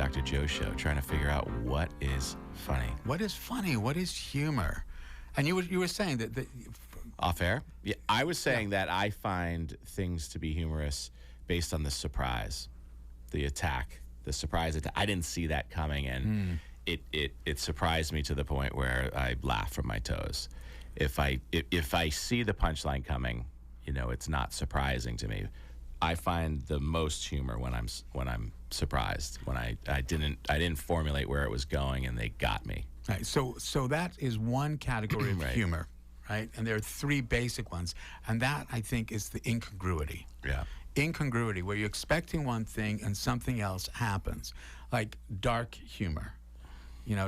Dr. Joe Show, trying to figure out what is funny. What is funny? What is humor? And you were saying that Off air? Yeah, I was saying that I find things to be humorous based on the surprise, the attack, the surprise attack. I didn't see that coming, and it surprised me to the point where I laughed from my toes. If I see the punchline coming, it's not surprising to me. I find the most humor when I'm surprised, when I didn't formulate where it was going and they got me. Right. So that is one category of Right. humor, right? And there are three basic ones, and that I think is the incongruity. Yeah. Incongruity, where you're expecting one thing and something else happens, like dark humor.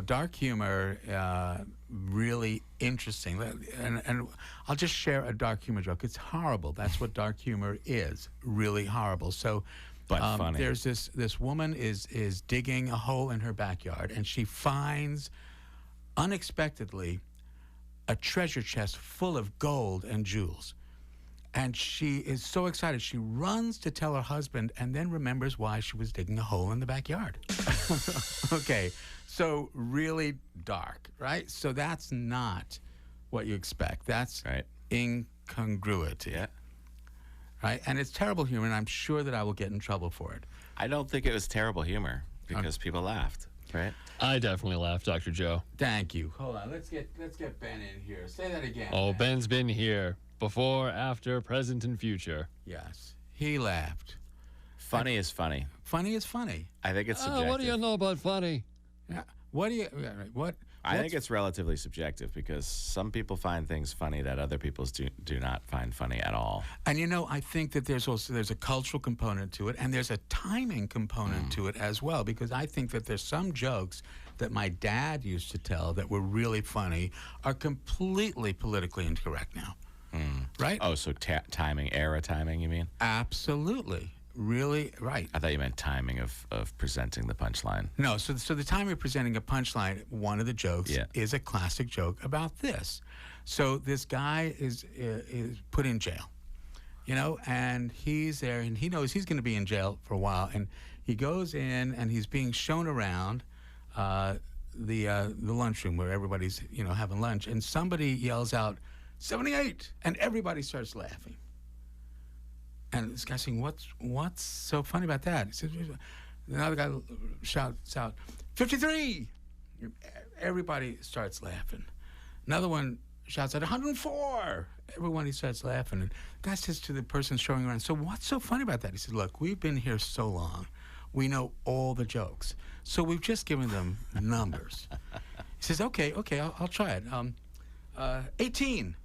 Dark humor, really interesting. And I'll just share a dark humor joke. It's horrible. That's what dark humor is, really horrible. So, But funny. there's this woman is digging a hole in her backyard, and she finds, unexpectedly, a treasure chest full of gold and jewels. And she is so excited, she runs to tell her husband and then remembers why she was digging a hole in the backyard. Okay, so really dark, right? So that's not what you expect. That's Right. incongruity. Yeah. Right? And it's terrible humor, and I'm sure that I will get in trouble for it. I don't think it was terrible humor because people laughed, right? I definitely laughed, Dr. Joe. Thank you. Hold on, let's get Ben in here. Say that again. Oh, Ben. Ben's been here. Before, after, present, and future. Yes, he laughed. Funny is funny. Funny is funny. I think it's subjective. What do you know about funny? Yeah. What do you? Yeah, right. What? I think it's relatively subjective because some people find things funny that other people do not find funny at all. And I think that there's a cultural component to it, and there's a timing component to it as well, because I think that there's some jokes that my dad used to tell that were really funny are completely politically incorrect now. Right? Oh, so era timing, you mean? Absolutely. Really right. I thought you meant timing of presenting the punchline. No, so the time you're presenting a punchline, one of the jokes is a classic joke about this. So this guy is put in jail, and he's there, and he knows he's going to be in jail for a while, and he goes in, and he's being shown around the lunchroom where everybody's having lunch, and somebody yells out, 78, and everybody starts laughing. And this guy's saying, what's so funny about that? He says, another guy shouts out, 53! Everybody starts laughing. Another one shouts out, 104! Everyone starts laughing. And the guy says to the person showing around, so what's so funny about that? He said, look, we've been here so long. We know all the jokes. So we've just given them numbers. He says, okay, I'll try it. 18.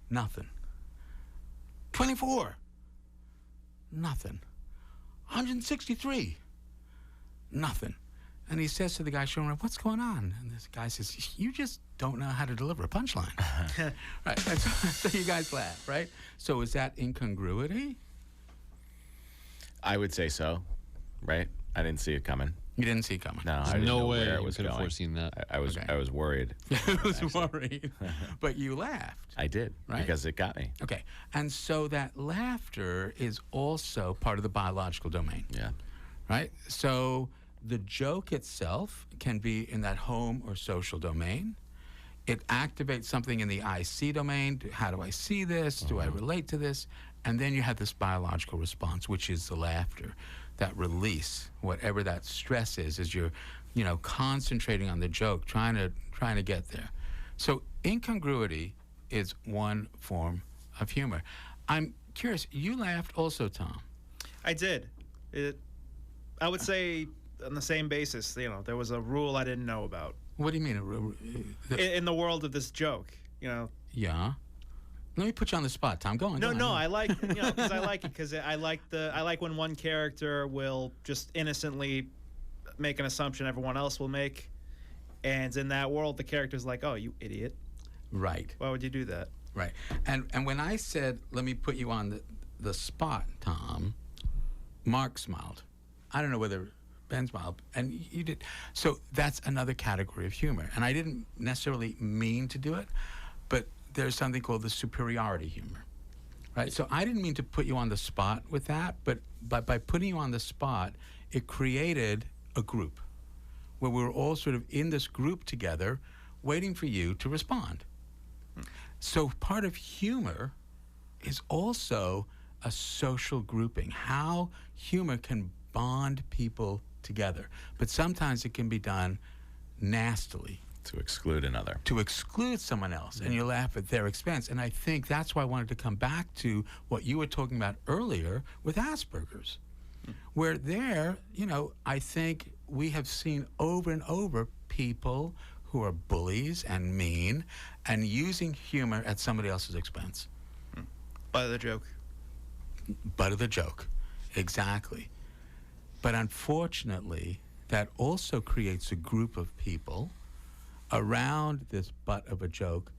Nothing. 24. Nothing. 163. Nothing. And he says to the guy showing up, what's going on? And this guy says, you just don't know how to deliver a punchline. Right. And so you guys laugh, right? So is that incongruity? I would say so, right? I didn't see it coming. You didn't see it coming. No, I There's didn't no know way where it you was could have going. foreseen that. I was Okay. I was worried. I was worried. But you laughed. I did, Right. because it got me. Okay. And so that laughter is also part of the biological domain. Yeah. Right? So the joke itself can be in that home or social domain. It activates something in the I see domain. How do I see this? Do I relate to this? And then you have this biological response, which is the laughter, that release, whatever that stress is, as you're, concentrating on the joke, trying to get there. So incongruity is one form of humor. I'm curious, you laughed also, Tom. I did. I would say on the same basis, there was a rule I didn't know about. What do you mean? In the world of this joke, Yeah. Let me put you on the spot, Tom. Go on. No, I like, because I like it, because I like when one character will just innocently make an assumption everyone else will make, and in that world, the character's like, "Oh, you idiot! Right. Why would you do that?" Right. And when I said, let me put you on the spot, Tom, Mark smiled. I don't know whether Ben smiled, and you did. So that's another category of humor, and I didn't necessarily mean to do it, but there's something called the superiority humor, right? So I didn't mean to put you on the spot with that, but by putting you on the spot, it created a group where we were all sort of in this group together waiting for you to respond. So part of humor is also a social grouping, how humor can bond people together. But sometimes it can be done nastily. To exclude another. To exclude someone else, and you laugh at their expense. And I think that's why I wanted to come back to what you were talking about earlier with Asperger's, where there, I think we have seen over and over people who are bullies and mean and using humor at somebody else's expense. Butt of the joke. Butt of the joke, exactly. But unfortunately, that also creates a group of people around this butt of a joke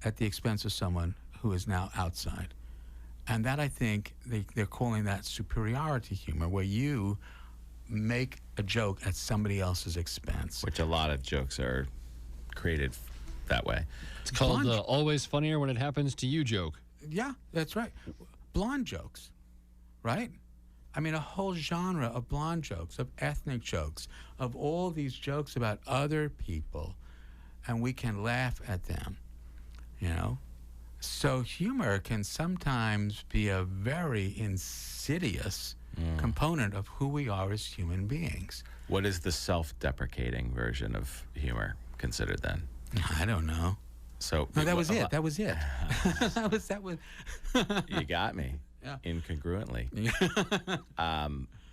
at the expense of someone who is now outside. And that, I think, they're calling that superiority humor, where you make a joke at somebody else's expense. Which a lot of jokes are created that way. It's called the always funnier when it happens to you joke. Yeah, that's right. Blonde jokes, right? I mean, a whole genre of blonde jokes, of ethnic jokes, of all these jokes about other people, and we can laugh at them, So humor can sometimes be a very insidious component of who we are as human beings. What is the self-deprecating version of humor considered then? I don't know. So no, that was it. That was it. that was. You got me. Yeah. Incongruently.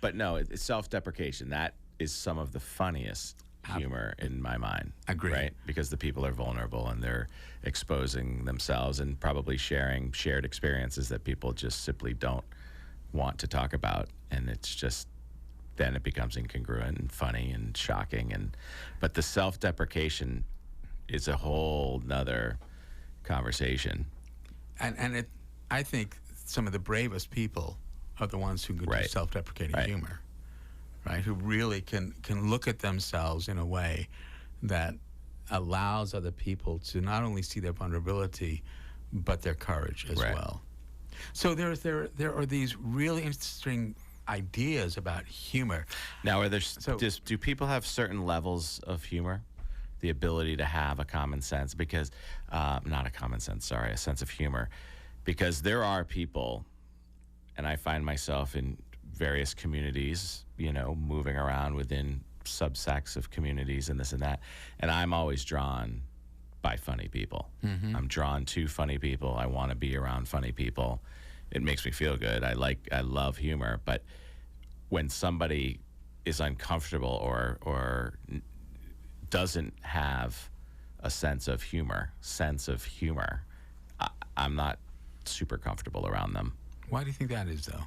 But no, it's self-deprecation. That is some of the funniest humor in my mind. Agreed. Right? Because the people are vulnerable and they're exposing themselves and probably sharing shared experiences that people just simply don't want to talk about. And it's just, then it becomes incongruent and funny and shocking. But the self-deprecation is a whole nother conversation. And I think some of the bravest people are the ones who can do self-deprecating humor, right? Who really can look at themselves in a way that allows other people to not only see their vulnerability, but their courage as well. So there are these really interesting ideas about humor. Now, do people have certain levels of humor? The ability to have a common sense, because not a common sense, sorry, a sense of humor, because there are people, and I find myself in various communities, moving around within subsects of communities and this and that, and I'm always drawn by funny people. I'm drawn to funny people. I want to be around funny people. It makes me feel good. I love humor, but when somebody is uncomfortable or doesn't have a sense of humor, I'm not super comfortable around them. Why do you think that is, though?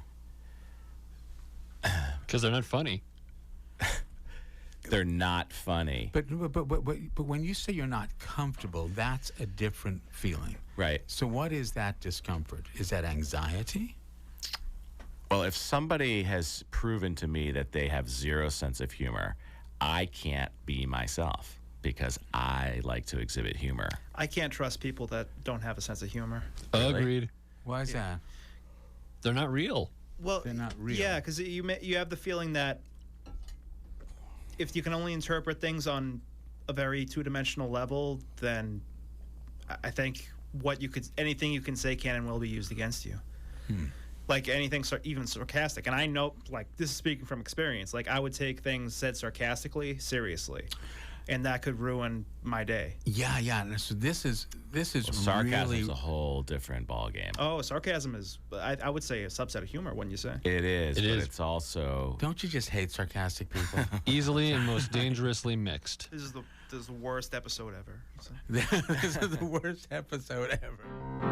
Because they're not funny. They're not funny. But when you say you're not comfortable, that's a different feeling. Right. So what is that discomfort? Is that anxiety? Well, if somebody has proven to me that they have zero sense of humor, I can't be myself because I like to exhibit humor. I can't trust people that don't have a sense of humor. Really? Agreed. Why is that? They're not real. Well, they're not real. Yeah, because you have the feeling that if you can only interpret things on a very two-dimensional level, then I think anything you can say can and will be used against you. Like anything, even sarcastic. And I know, like, this is speaking from experience. Like, I would take things said sarcastically seriously, and that could ruin my day. Yeah. So this is Sarcasm really is a whole different ballgame. Oh, sarcasm is, I would say, a subset of humor, wouldn't you say? It is, but it's also... Don't you just hate sarcastic people? Easily and most dangerously mixed. This is the worst episode ever. So. This is the worst episode ever.